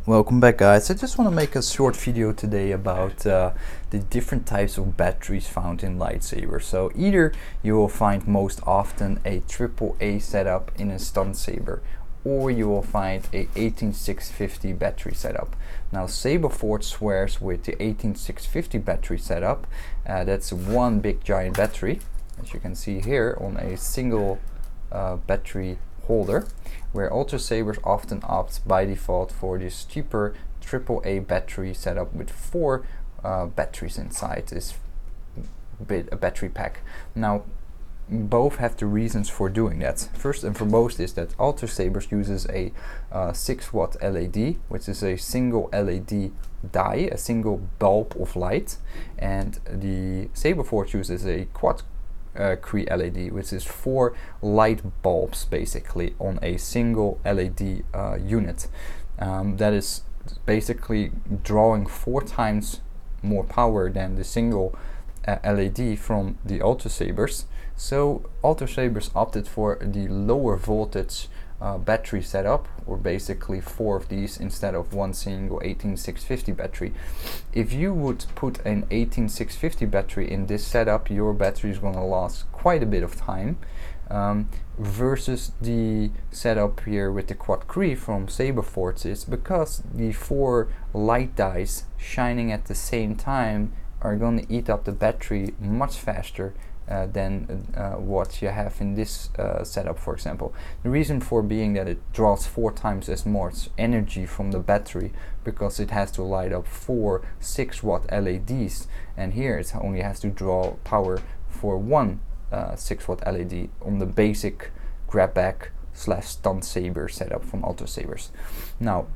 Welcome back, guys. I just want to make a short video today about the different types of batteries found in lightsabers. So either you will find most often a AAA setup in a stun saber, or you will find a 18650 battery setup. Now Saberforge swears with the 18650 battery setup. That's one big giant battery, as you can see here, on a single battery holder, where Ultra Sabers often opt by default for this cheaper AAA battery setup with 4 batteries inside this a battery pack. Now both have the reasons for doing that. First and foremost is that Ultra Sabers uses a 6-watt LED, which is a single LED die, a single bulb of light, and the Saberforge uses a quad Cree LED, which is 4 light bulbs basically on a single LED unit. That is basically drawing 4 times more power than the single LED from the Ultra Sabers. So Ultra Sabers opted for the lower voltage battery setup, or basically 4 of these instead of one single 18650 battery. If you would put an 18650 battery in this setup, your battery is going to last quite a bit of time, versus the setup here with the Quad Cree from Saberforge. Is because the 4 light dies shining at the same time are going to eat up the battery much faster than what you have in this setup, for example. The reason for being that it draws 4 times as much energy from the battery, because it has to light up 4 6-watt LEDs, and here it only has to draw power for one 6-watt LED on the basic grabback / stun saber setup from Ultra Sabers. Now,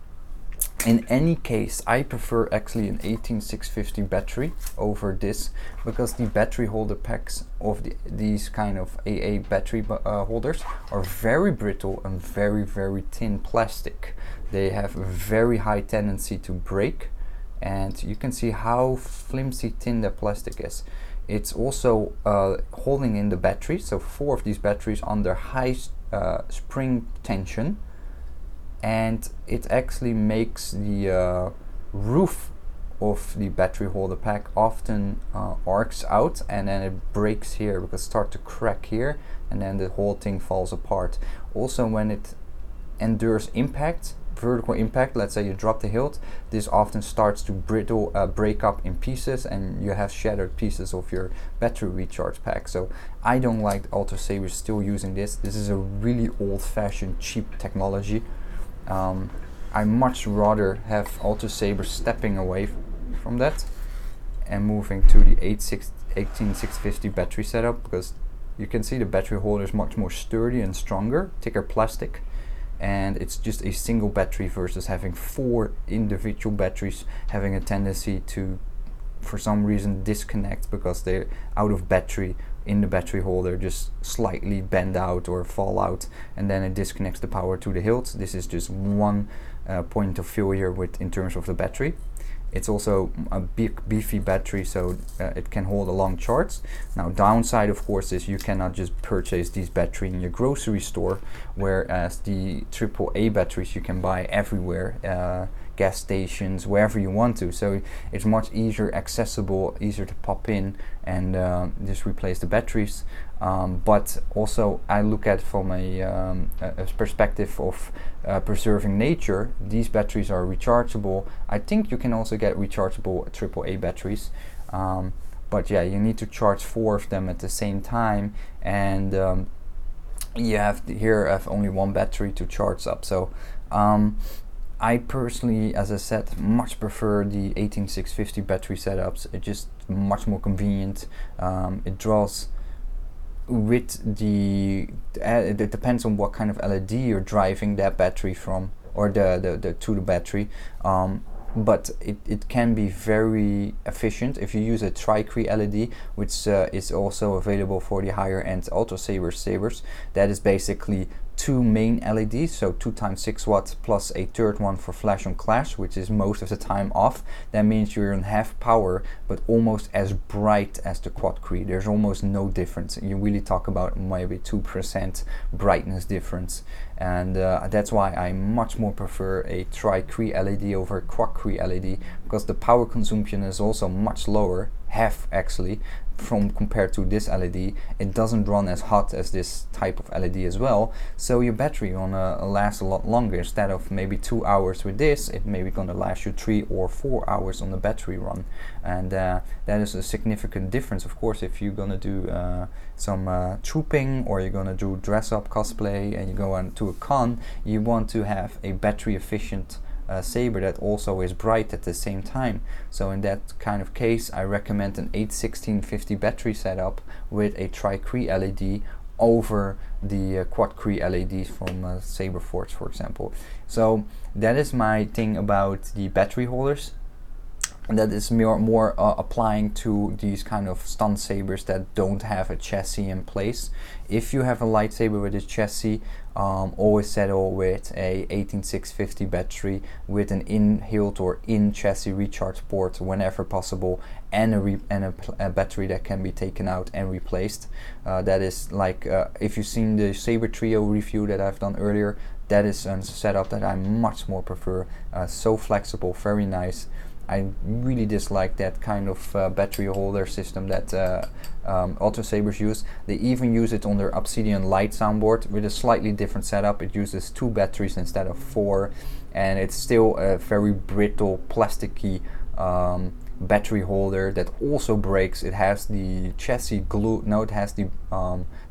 in any case, I prefer actually an 18650 battery over this, because the battery holder packs of these kind of AA battery holders are very brittle and very thin plastic. They have a very high tendency to break, and you can see how flimsy thin the plastic is. It's also holding in the battery, so 4 of these batteries under high spring tension, and it actually makes the roof of the battery holder pack often arcs out, and then it breaks here because it starts to crack here, and then the whole thing falls apart. Also, when it endures impact, vertical impact, let's say you drop the hilt, this often starts to break up in pieces, and you have shattered pieces of your battery recharge pack. So I don't like Ultra Sabers still using this. This is a really old-fashioned cheap technology. I much rather have Ultra Sabers stepping away from that and moving to the 18650 battery setup, because you can see the battery holder is much more sturdy and stronger, thicker plastic, and it's just a single battery versus having 4 individual batteries having a tendency to, for some reason, disconnect because they're out of battery in the battery holder, just slightly bend out or fall out, and then it disconnects the power to the hilt. This is just one point of failure in terms of the battery. It's also a big beefy battery, so it can hold a long charge. Now, downside of course is you cannot just purchase these batteries in your grocery store, whereas the AAA batteries you can buy everywhere, gas stations, wherever you want to. So it's much easier accessible, easier to pop in and just replace the batteries. But also I look at from a perspective of preserving nature. These batteries are rechargeable. I think you can also get rechargeable AAA batteries, but yeah, you need to charge 4 of them at the same time, and you have here I have only one battery to charge up. So I personally, as I said, much prefer the 18650 battery setups. It's just much more convenient. It draws with the it depends on what kind of LED you're driving that battery from, or the to the battery, but it can be very efficient if you use a Tri-Cree LED, which is also available for the higher end Ultra Sabers. That is basically two main LEDs, so 2 times 6 watts plus a third one for flash on clash, which is most of the time off. That means you're in half power but almost as bright as the Quad Cree. There's almost no difference. You really talk about maybe 2% brightness difference, and that's why I much more prefer a Tri-Cree LED over a Quad Cree LED, because the power consumption is also much lower, half actually, from compared to this LED. It doesn't run as hot as this type of LED as well, so your battery gonna last a lot longer. Instead of maybe 2 hours with this, it maybe gonna last you 3 or 4 hours on the battery run, and that is a significant difference. Of course, if you're gonna do some trooping, or you're gonna do dress up cosplay and you go on to a con, you want to have a battery efficient saber that also is bright at the same time. So in that kind of case, I recommend an 81650 battery setup with a Tri-Cree LED over the Quad Cree LEDs from Saberforge, for example. So that is my thing about the battery holders. And that is more applying to these kind of stun sabers that don't have a chassis in place. If you have a lightsaber with a chassis, always settle with a 18650 battery with an in-hilt or in-chassis recharge port whenever possible, and a battery that can be taken out and replaced. That is like, if you've seen the Saber Trio review that I've done earlier, that is a setup that I much more prefer. So flexible, very nice. I really dislike that kind of battery holder system that Ultra Sabers use. They even use it on their Obsidian Light soundboard with a slightly different setup. It uses 2 batteries instead of 4, and it's still a very brittle, plasticky battery holder that also breaks. It has the chassis glued, no, it has the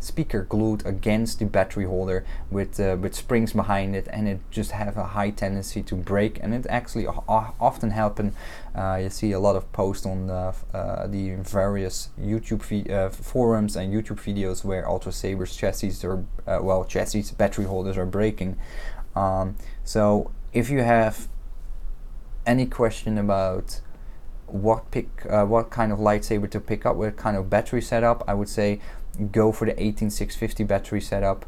speaker glued against the battery holder with springs behind it, and it just have a high tendency to break, and it actually often happen. You see a lot of posts on the various YouTube forums and YouTube videos where Ultra Sabers chassis battery holders are breaking. So if you have any question about what kind of lightsaber to pick up, what kind of battery setup, I would say go for the 18650 battery setup.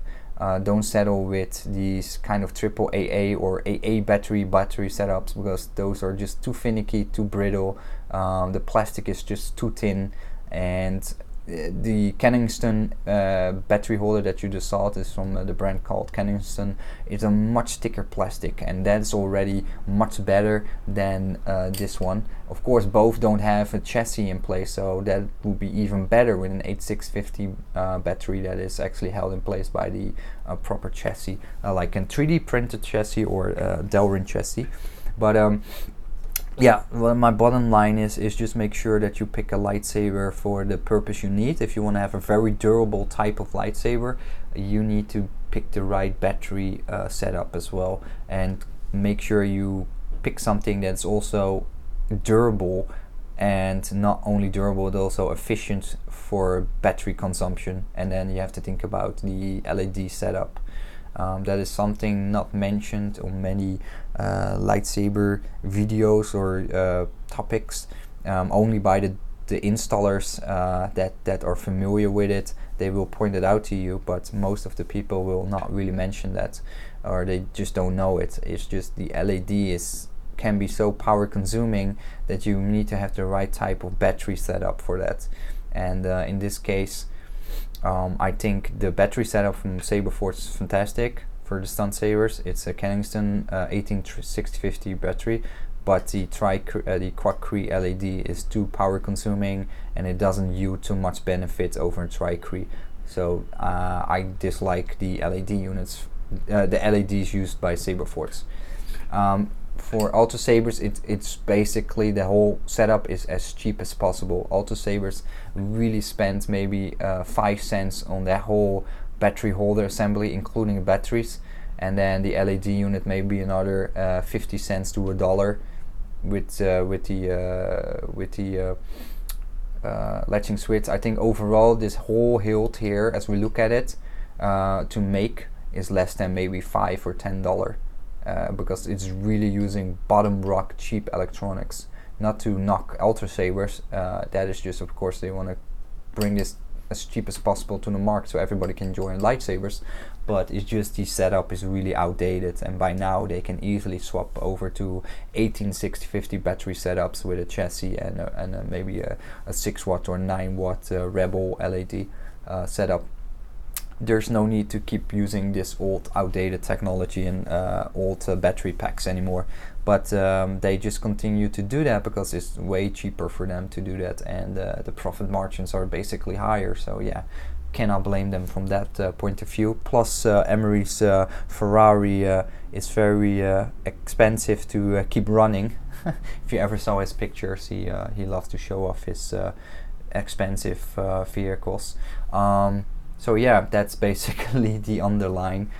Don't settle with these kind of triple AA or AA battery setups, because those are just too finicky, too brittle. The plastic is just too thin, and the Kenningston battery holder that you just saw, is from the brand called Kenningston. It's a much thicker plastic, and that's already much better than this one. Of course, both don't have a chassis in place, so that would be even better with an 8650 battery that is actually held in place by the proper chassis, like a 3D printed chassis or Delrin chassis. But yeah, well, my bottom line is just make sure that you pick a lightsaber for the purpose you need. If you want to have a very durable type of lightsaber, you need to pick the right battery setup as well, and make sure you pick something that's also durable, and not only durable but also efficient for battery consumption. And then you have to think about the LED setup. That is something not mentioned on many lightsaber videos or topics, only by the installers that are familiar with it. They will point it out to you, but most of the people will not really mention that, or they just don't know it. It's just the LED can be so power consuming that you need to have the right type of battery setup for that. And in this case, I think the battery setup from Saberforge is fantastic for the stun sabers. It's a Kenningston 18650 battery, but the Quad Cree LED is too power consuming, and it doesn't yield too much benefit over a Tri-Cree. So I dislike the LED units, the LEDs used by Saberforge. For Ultra Sabers, it's basically the whole setup is as cheap as possible. Ultra Sabers really spend maybe 5 cents on that whole battery holder assembly, including batteries, and then the LED unit maybe another 50 cents to $1 with the latching switch. I think overall this whole hilt here, as we look at it, to make is less than maybe $5 or $10. Because it's really using bottom rock cheap electronics. Not to knock Ultra Sabers, that is just, of course, they want to bring this as cheap as possible to the market so everybody can join lightsabers. but it's just the setup is really outdated, and by now they can easily swap over to 186050 battery setups with a chassis and maybe a 6 watt or 9 watt Rebel LED setup. There's no need to keep using this old outdated technology and old battery packs anymore, but they just continue to do that because it's way cheaper for them to do that, and the profit margins are basically higher. So yeah, cannot blame them from that point of view. Plus Emery's Ferrari is very expensive to keep running. If you ever saw his pictures, he loves to show off his expensive vehicles. So yeah, that's basically the underlying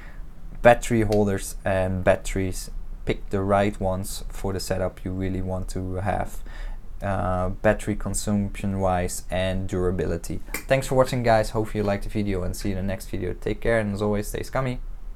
battery holders and batteries. Pick the right ones for the setup you really want to have, battery consumption wise and durability. Thanks for watching, guys. Hope you liked the video, and see you in the next video. Take care, and as always, stay scummy.